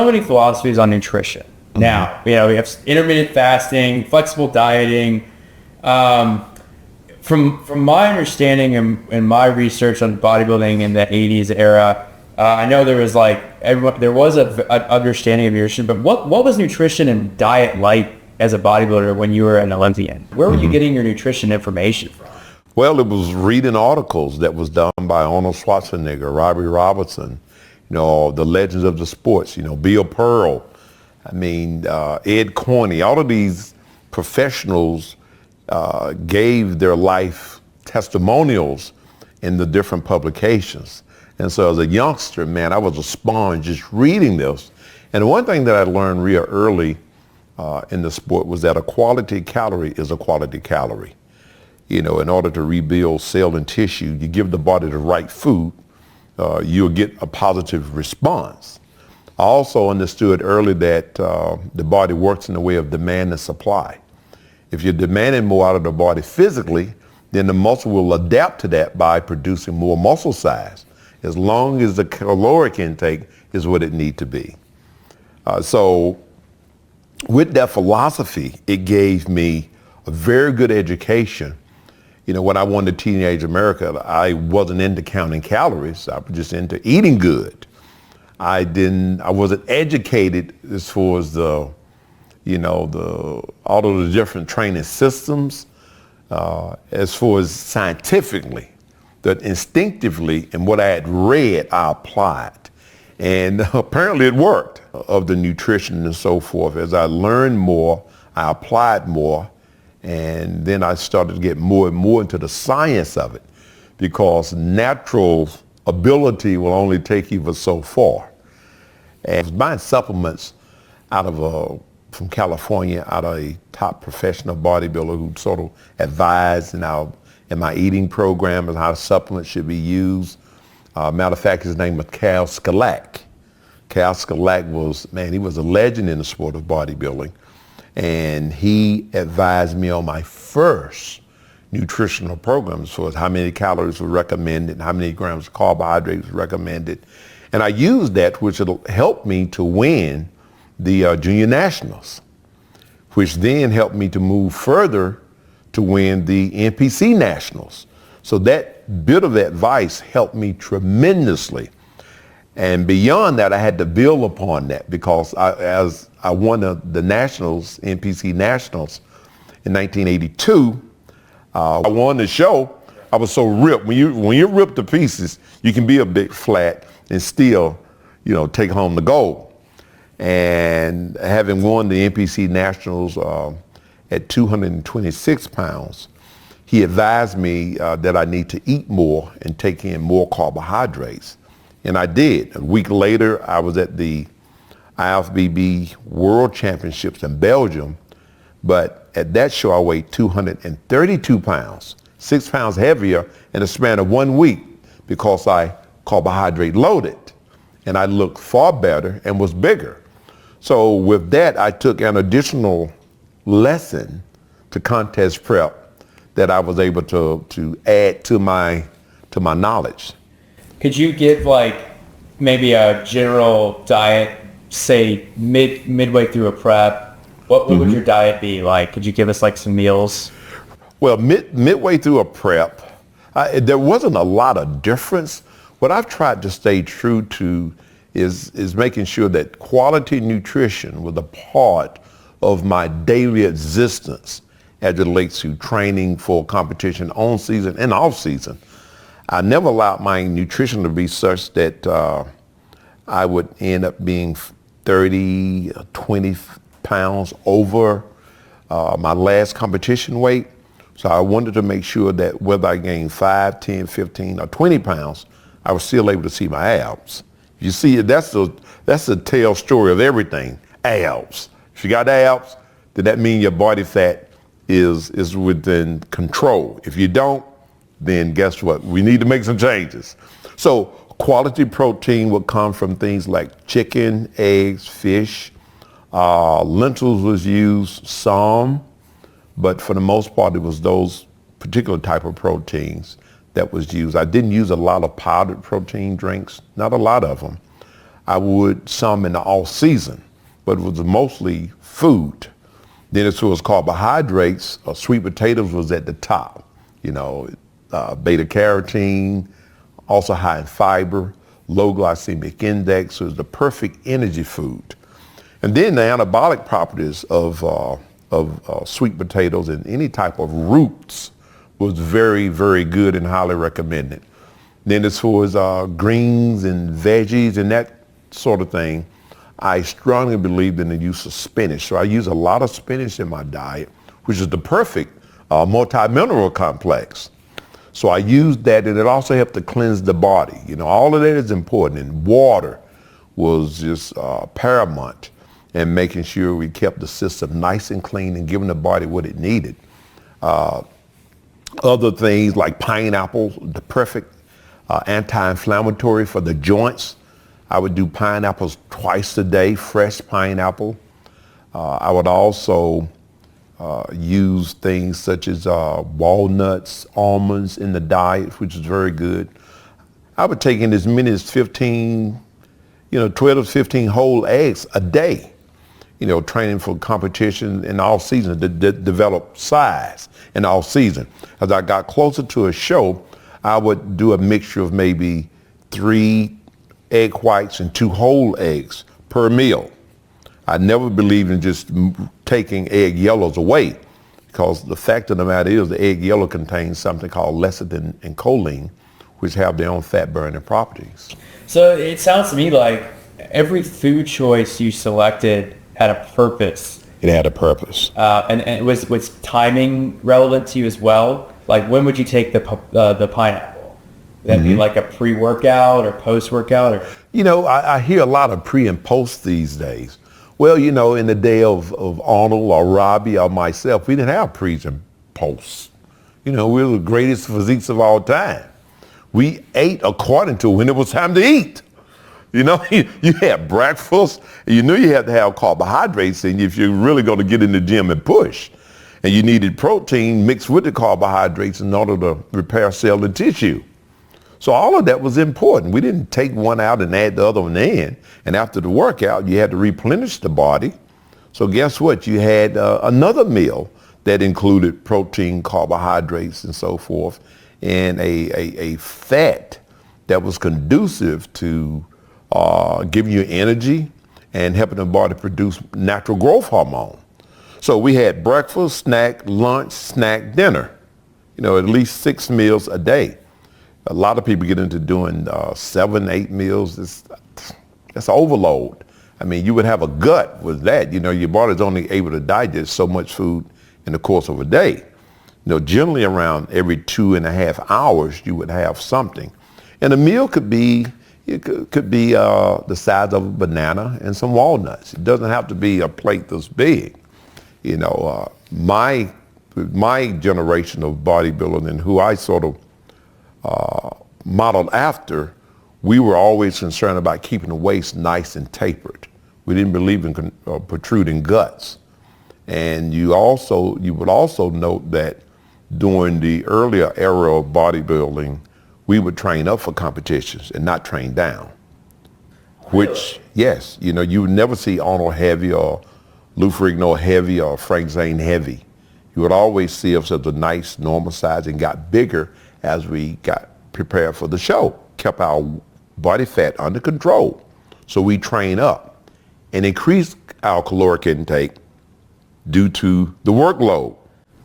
so many philosophies on nutrition. Now, we have intermittent fasting, flexible dieting. From my understanding and my research on bodybuilding in the 80s era, I know there was there was an understanding of nutrition, but what was nutrition and diet like as a bodybuilder when you were an Olympian? Where were you getting your nutrition information from? Well, it was reading articles that was done by Arnold Schwarzenegger, Robbie Robertson, the legends of the sports, Bill Pearl, Ed Corney, all of these professionals gave their life testimonials in the different publications. And so as a youngster, man, I was a sponge just reading this. And one thing that I learned real early in the sport was that a quality calorie is a quality calorie. In order to rebuild cell and tissue, you give the body the right food, you'll get a positive response. I also understood early that the body works in the way of demand and supply. If you're demanding more out of the body physically, then the muscle will adapt to that by producing more muscle size, as long as the caloric intake is what it needs to be. So with that philosophy, it gave me a very good education. When I went to teenage America, I wasn't into counting calories. I was just into eating good. I wasn't educated as far as all of the different training systems, as far as scientifically, that instinctively and what I had read, I applied. And apparently it worked, of the nutrition and so forth. As I learned more, I applied more, and then I started to get more and more into the science of it, because natural ability will only take you for so far. And I was buying supplements from California, out of a top professional bodybuilder who sort of advised in my eating program and how supplements should be used. Matter of fact, his name was Cal Scalak. Cal Scalak he was a legend in the sport of bodybuilding. And he advised me on my first nutritional program as far as how many calories were recommended, how many grams of carbohydrates were recommended. And I used that, which helped me to win the junior nationals, which then helped me to move further to win the NPC nationals. So that bit of advice helped me tremendously. And beyond that, I had to build upon that, because as I won the nationals, NPC nationals in 1982, I won the show. I was so ripped. When you're ripped to pieces, you can be a bit flat and still, take home the gold. And having won the NPC nationals at 226 pounds, he advised me that I need to eat more and take in more carbohydrates. And I did. A week later, I was at the IFBB World Championships in Belgium. But at that show, I weighed 232 pounds, 6 pounds heavier in a span of 1 week, because I carbohydrate loaded. And I looked far better and was bigger. So with that, I took an additional lesson to contest prep that I was able to add to my knowledge. Could you give maybe a general diet, say midway through a prep? What would your diet be like? Could you give us some meals? Well, midway through a prep, there wasn't a lot of difference. What I've tried to stay true to is making sure that quality nutrition was a part of my daily existence as it relates to training for competition on season and off season. I never allowed my nutrition to be such that I would end up being 30, 20 pounds over my last competition weight. So I wanted to make sure that whether I gained 5, 10, 15, or 20 pounds, I was still able to see my abs. You see, that's the tail story of everything, abs. If you got abs, then that means your body fat is within control. If you don't, then guess what? We need to make some changes. So quality protein would come from things like chicken, eggs, fish. Lentils was used some, but for the most part, it was those particular type of proteins that was used. I didn't use a lot of powdered protein drinks, not a lot of them. I would some in the off season, but it was mostly food. Then as far as carbohydrates, sweet potatoes was at the top. You know, beta carotene, also high in fiber, low glycemic index, so it was the perfect energy food. And then the anabolic properties of sweet potatoes and any type of roots was very, very good and highly recommended. Then as far as greens and veggies and that sort of thing, I strongly believed in the use of spinach. So I use a lot of spinach in my diet, which is the perfect multi-mineral complex. So I used that, and it also helped to cleanse the body. You know, all of that is important, and water was just paramount in making sure we kept the system nice and clean and giving the body what it needed. Other things like pineapple, the perfect anti-inflammatory for the joints. I would do pineapples twice a day, fresh pineapple. I would also use things such as walnuts, almonds in the diet, which is very good. I would take in as many as 15, 12 to 15 whole eggs a day, training for competition in all season to develop size in all season. As I got closer to a show, I would do a mixture of maybe 3 egg whites and 2 whole eggs per meal. I never believed in just taking egg yellows away, because the fact of the matter is the egg yellow contains something called lecithin and choline, which have their own fat-burning properties. So it sounds to me like every food choice you selected had a purpose. It had a purpose. And was timing relevant to you as well? Like, when would you take the pineapple? Would that be like a pre-workout or post-workout? Or? I hear a lot of pre and post these days. Well, in the day of Arnold or Robbie or myself, we didn't have pre's and posts. We were the greatest physiques of all time. We ate according to when it was time to eat. You had breakfast, and you knew you had to have carbohydrates in you if you're really going to get in the gym and push. And you needed protein mixed with the carbohydrates in order to repair cell and tissue. So all of that was important. We didn't take one out and add the other one in. And after the workout, you had to replenish the body. So guess what? You had another meal that included protein, carbohydrates, and so forth, and a fat that was conducive to giving you energy and helping the body produce natural growth hormone. So we had breakfast, snack, lunch, snack, dinner, at least 6 meals a day. A lot of people get into doing 7, 8 meals. That's overload. I mean, you would have a gut with that. Your body's only able to digest so much food in the course of a day. Generally around every 2.5 hours, you would have something. And a meal could be the size of a banana and some walnuts. It doesn't have to be a plate this big. My generation of bodybuilding and who I sort of modeled after, we were always concerned about keeping the waist nice and tapered. We didn't believe in protruding guts. And you would also note that during the earlier era of bodybuilding, we would train up for competitions and not train down. Which, yes, you would never see Arnold heavy or Lou Ferrigno heavy or Frank Zane heavy. You would always see us as a nice normal size and got bigger as we got prepared for the show, kept our body fat under control. So we train up and increase our caloric intake due to the workload.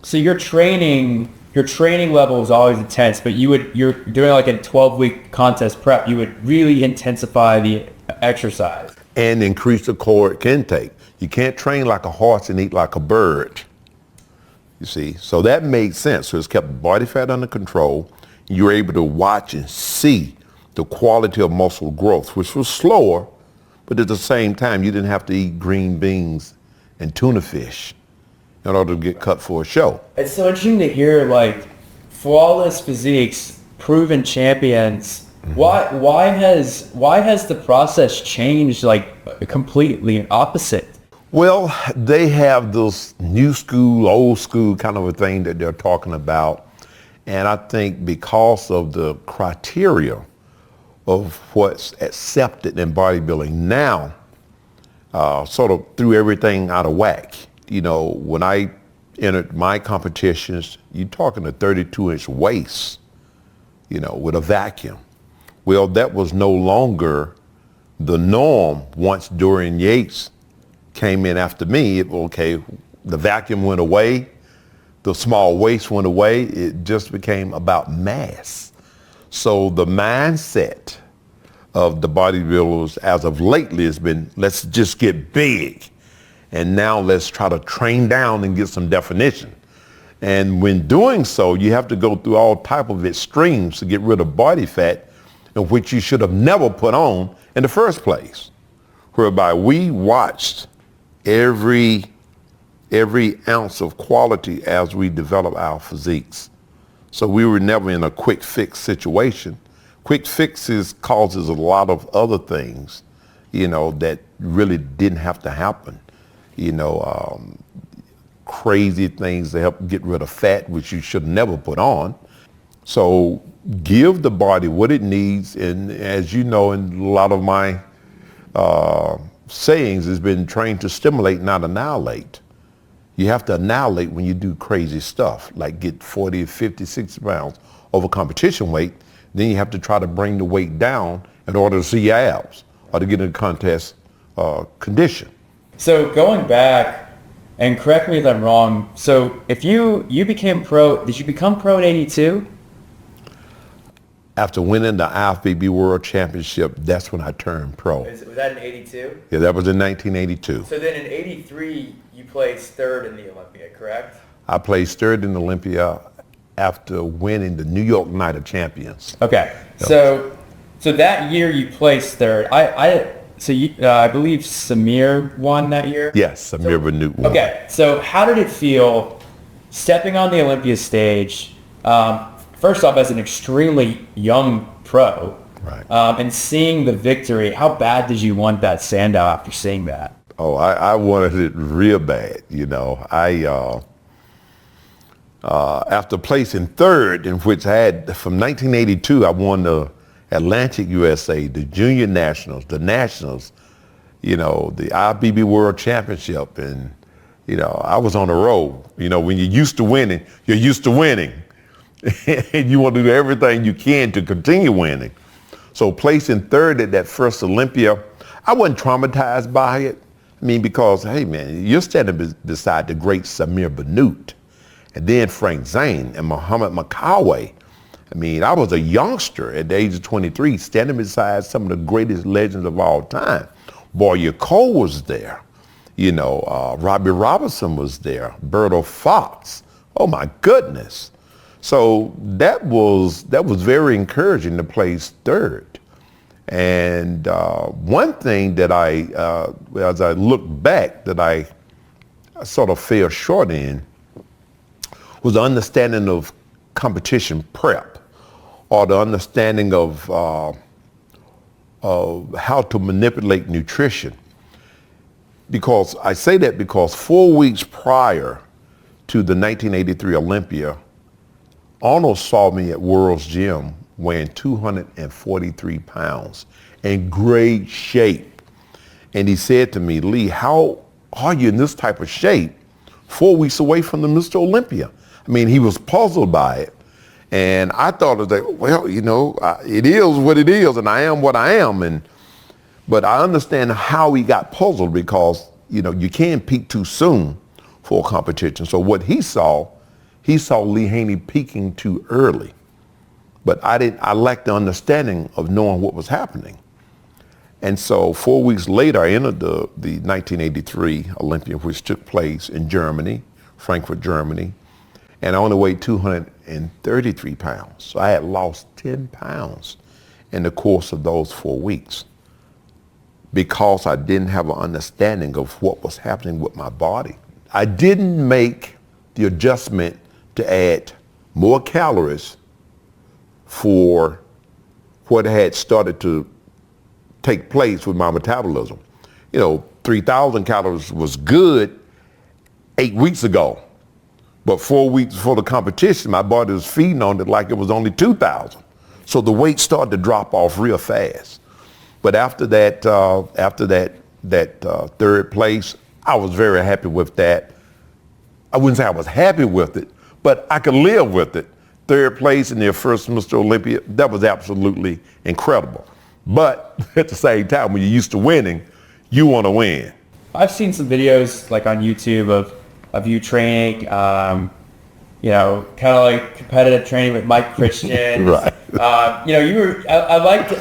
So your training level was always intense, but you're doing like a 12-week contest prep, you would really intensify the exercise. And increase the caloric intake. You can't train like a horse and eat like a bird. You see, so that made sense. So it's kept body fat under control. You were able to watch and see the quality of muscle growth, which was slower, but at the same time, you didn't have to eat green beans and tuna fish in order to get cut for a show. It's so interesting to hear, like, flawless physiques, proven champions. Mm-hmm. Why has the process changed, like, completely opposite? Well, they have this new school, old school kind of a thing that they're talking about. And I think because of the criteria of what's accepted in bodybuilding now sort of threw everything out of whack. You know, when I entered my competitions, you're talking a 32-inch waist, you know, with a vacuum. Well, that was no longer the norm once Dorian Yates came in after me. Okay, the vacuum went away, the small waist went away, it just became about mass. So the mindset of the bodybuilders as of lately has been, let's just get big. And now let's try to train down and get some definition. And when doing so, you have to go through all type of extremes to get rid of body fat, in which you should have never put on in the first place. Whereby we watched every ounce of quality as we develop our physiques. So we were never in a quick fix situation. Quick fixes causes a lot of other things, you know, that really didn't have to happen. You know, crazy things to help get rid of fat, which you should never put on. So give the body what it needs. And as you know, in a lot of my sayings has been trained to stimulate, not annihilate. You have to annihilate when you do crazy stuff, like get 40, 50, 60 pounds over competition weight. Then you have to try to bring the weight down in order to see your abs or to get in a contest condition. So going back, and correct me if I'm wrong, so if you became pro, did you become pro in 82? After winning the IFBB World Championship, that's when I turned pro. Was that in 82? Yeah, that was in 1982. So then in 83, you placed third in the Olympia, correct? I placed third in Olympia after winning the New York Night of Champions. Okay, so that year you placed third. I believe Samir won that year? Yes, Samir Bannout won. Okay, so how did it feel stepping on the Olympia stage, first off as an extremely young pro, right. And seeing the victory? How bad did you want that standout after seeing that? Oh, I wanted it real bad, you know. After placing third, in which I had, from 1982, I won the Atlantic USA, the Junior Nationals, the Nationals, you know, the IFBB World Championship, and, you know, I was on the road. You know, when you're used to winning, you're used to winning. And you want to do everything you can to continue winning. So placing third at that first Olympia, I wasn't traumatized by it. I mean, because, hey, man, you're standing beside the great Samir Bannout, and then Frank Zane and Muhammad Makawe. I mean, I was a youngster at the age of 23, standing beside some of the greatest legends of all time. Boyer Cole was there. You know, Robbie Robertson was there. Berto Fox. Oh, my goodness. So that was very encouraging to place third. And one thing that as I look back, that I sort of fell short in was the understanding of competition prep, or the understanding of how to manipulate nutrition. Because I say that because 4 weeks prior to the 1983 Olympia, Arnold saw me at World's Gym weighing 243 pounds in great shape. And he said to me, Lee, how are you in this type of shape 4 weeks away from the Mr. Olympia? I mean, he was puzzled by it. And I thought it was like, well, you know, it is what it is, and I am what I am. But I understand how he got puzzled, because, you know, you can't peak too soon for a competition. So what he saw Lee Haney peaking too early. But I lacked the understanding of knowing what was happening. And so 4 weeks later, I entered the 1983 Olympia, which took place in Germany, Frankfurt, Germany. And I only weighed 233 pounds. So I had lost 10 pounds in the course of those 4 weeks, because I didn't have an understanding of what was happening with my body. I didn't make the adjustment to add more calories for what had started to take place with my metabolism. You know, 3,000 calories was good 8 weeks ago. But 4 weeks before the competition, my body was feeding on it like it was only 2,000. So the weight started to drop off real fast. But after that third place, I was very happy with that. I wouldn't say I was happy with it, but I could live with it. Third place in their first Mr. Olympia, that was absolutely incredible. But at the same time, when you're used to winning, you want to win. I've seen some videos like on YouTube of you training, you know, kind of like competitive training with Mike Christian. Right. You know, I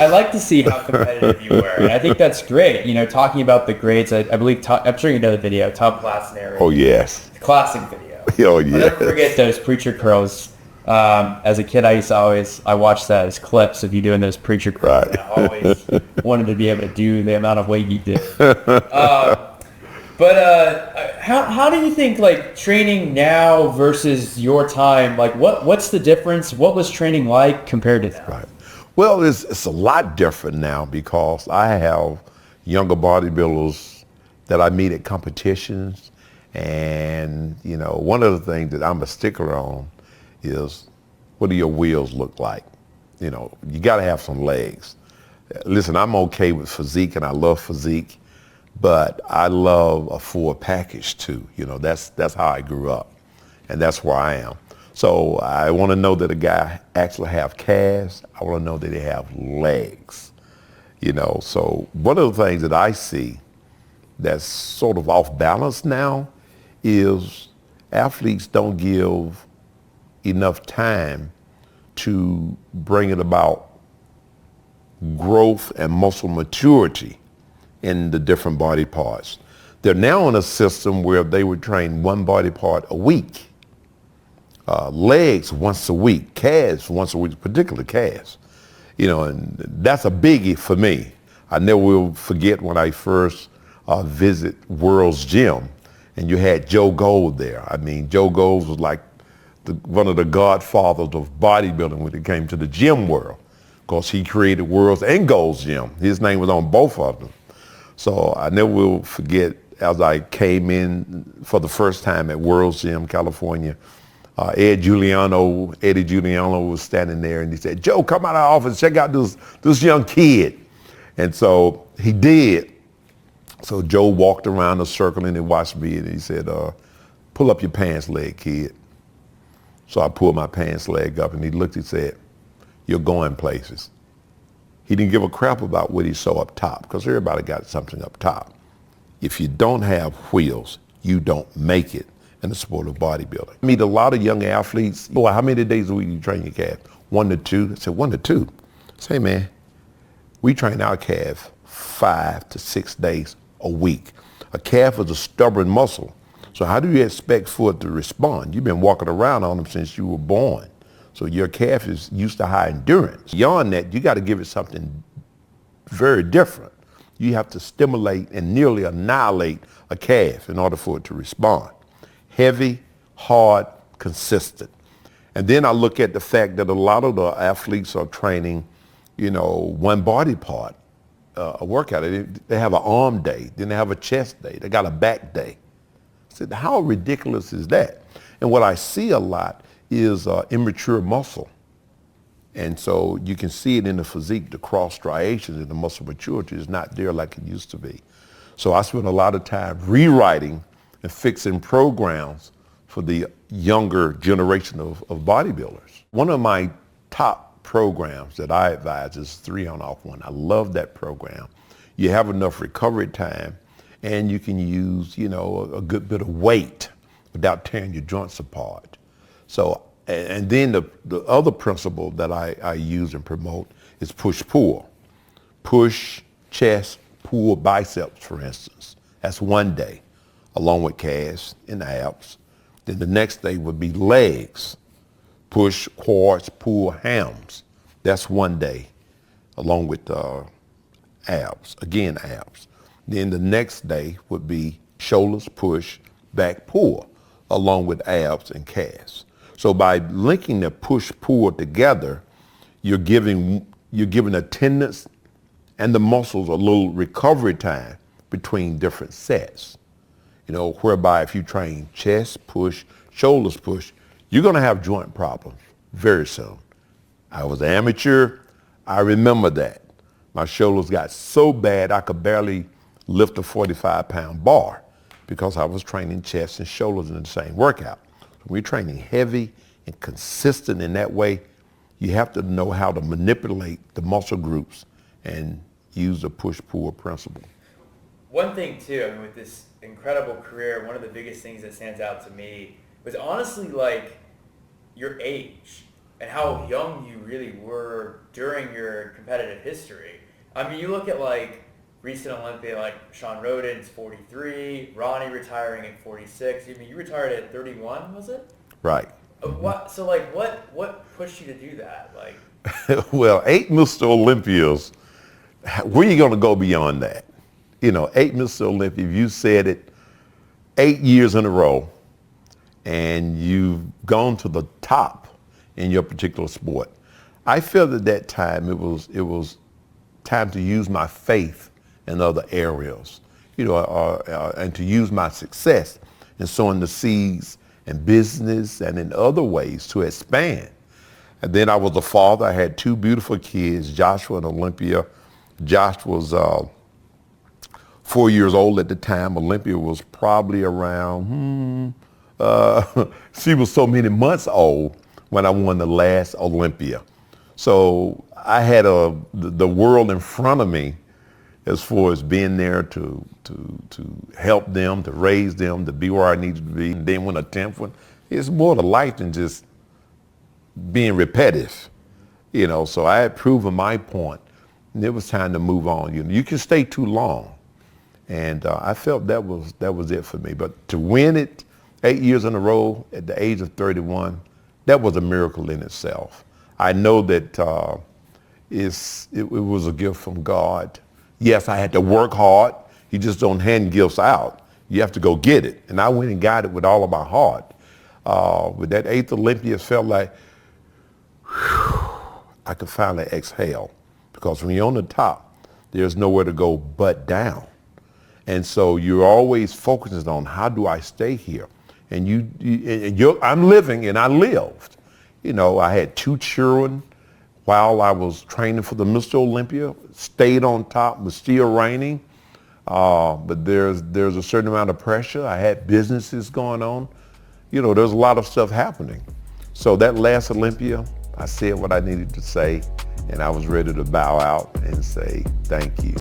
like to see how competitive you were, and I think that's great. You know, talking about the grades, I believe I'm sure you know the video, Tom Classen. Oh yes. Classic video. Oh yeah. I'll never forget those preacher curls. As a kid, I watched that as clips of you doing those preacher curls. Right. I always wanted to be able to do the amount of weight you did. But how do you think like training now versus your time? Like what's the difference? What was training like compared to now? Right. Well, it's a lot different now because I have younger bodybuilders that I meet at competitions, and you know, one of the things that I'm a stickler on is what do your wheels look like? You know, you got to have some legs. Listen, I'm okay with physique, and I love physique. But I love a full package too. You know, that's how I grew up, and that's where I am. So I want to know that a guy actually have calves. I want to know that they have legs. You know, so one of the things that I see that's sort of off balance now is athletes don't give enough time to bring it about growth and muscle maturity in the different body parts. They're now in a system where they would train one body part a week, legs once a week, calves once a week, particularly calves. You know, and that's a biggie for me. I never will forget when I first visit World's Gym, and you had Joe Gold there. I mean, Joe Gold was like one of the godfathers of bodybuilding when it came to the gym world, because he created World's and Gold's Gym. His name was on both of them. So I never will forget, as I came in for the first time at World's Gym, California, Eddie Giuliano was standing there, and he said, "Joe, come out of our office, check out this young kid." And so he did. So Joe walked around the circle and he watched me, and he said, "Pull up your pants leg, kid." So I pulled my pants leg up, and he looked and said, "You're going places." He didn't give a crap about what he saw up top, because everybody got something up top. If you don't have wheels, you don't make it in the sport of bodybuilding. I meet a lot of young athletes. Boy, how many days a week you train your calf? 1 to 2. I said, 1 to 2. I say, man, we train our calf 5 to 6 days a week. A calf is a stubborn muscle. So how do you expect for it to respond? You've been walking around on them since you were born. So your calf is used to high endurance. Beyond that, you got to give it something very different. You have to stimulate and nearly annihilate a calf in order for it to respond. Heavy, hard, consistent. And then I look at the fact that a lot of the athletes are training, you know, one body part, a workout. They have an arm day, then they have a chest day, they got a back day. I said, how ridiculous is that? And what I see a lot is immature muscle. And so you can see it in the physique, the cross striations and the muscle maturity is not there like it used to be. So I spend a lot of time rewriting and fixing programs for the younger generation of bodybuilders. One of my top programs that I advise is 3 on off 1. I love that program. You have enough recovery time, and you can use, you know, a good bit of weight without tearing your joints apart. So, and then the other principle that I use and promote is push-pull. Push, chest, pull biceps, for instance. That's 1 day, along with calves and abs. Then the next day would be legs. Push, quads, pull, hams. That's 1 day, along with abs, again abs. Then the next day would be shoulders, push, back, pull, along with abs and calves. So by linking the push-pull together, you're giving the tendons and the muscles a little recovery time between different sets. You know, whereby if you train chest push, shoulders push, you're going to have joint problems very soon. I was amateur. I remember that. My shoulders got so bad I could barely lift a 45-pound bar because I was training chest and shoulders in the same workout. When you're training heavy and consistent in that way, you have to know how to manipulate the muscle groups and use the push-pull principle. One thing too, I mean, with this incredible career, one of the biggest things that stands out to me was honestly like your age and how young you really were during your competitive history. I mean, you look at like recent Olympia, like Sean Roden's 43, Ronnie retiring at 46. I mean, you retired at 31, was it? Right. What? So like, what pushed you to do that? Like, well, 8 Mr. Olympias. Where are you going to go beyond that? You know, 8 Mr. Olympia. You said it 8 years in a row, and you've gone to the top in your particular sport. I felt at that time it was time to use my faith in other areas, you know, and to use my success in sowing the seeds in business and in other ways to expand. And then I was a father. I had 2 beautiful kids, Joshua and Olympia. Josh was 4 years old at the time. Olympia was probably around, she was so many months old when I won the last Olympia. So I had the world in front of me as far as being there to help them, to raise them, to be where I needed to be. And then win a 10th one. It's more to life than just being repetitive, you know. So I had proven my point, and it was time to move on. You can stay too long, and I felt that was it for me. But to win it 8 years in a row at the age of 31, that was a miracle in itself. I know that it was a gift from God. Yes, I had to work hard. You just don't hand gifts out. You have to go get it. And I went and got it with all of my heart. With that 8th Olympia, it felt like I could finally exhale. Because when you're on the top, there's nowhere to go but down. And so you're always focusing on, how do I stay here? And I'm living, and I lived. You know, I had 2 children while I was training for the Mr. Olympia, stayed on top, was still reigning. But there's a certain amount of pressure. I had businesses going on. You know, there's a lot of stuff happening. So that last Olympia, I said what I needed to say, and I was ready to bow out and say thank you.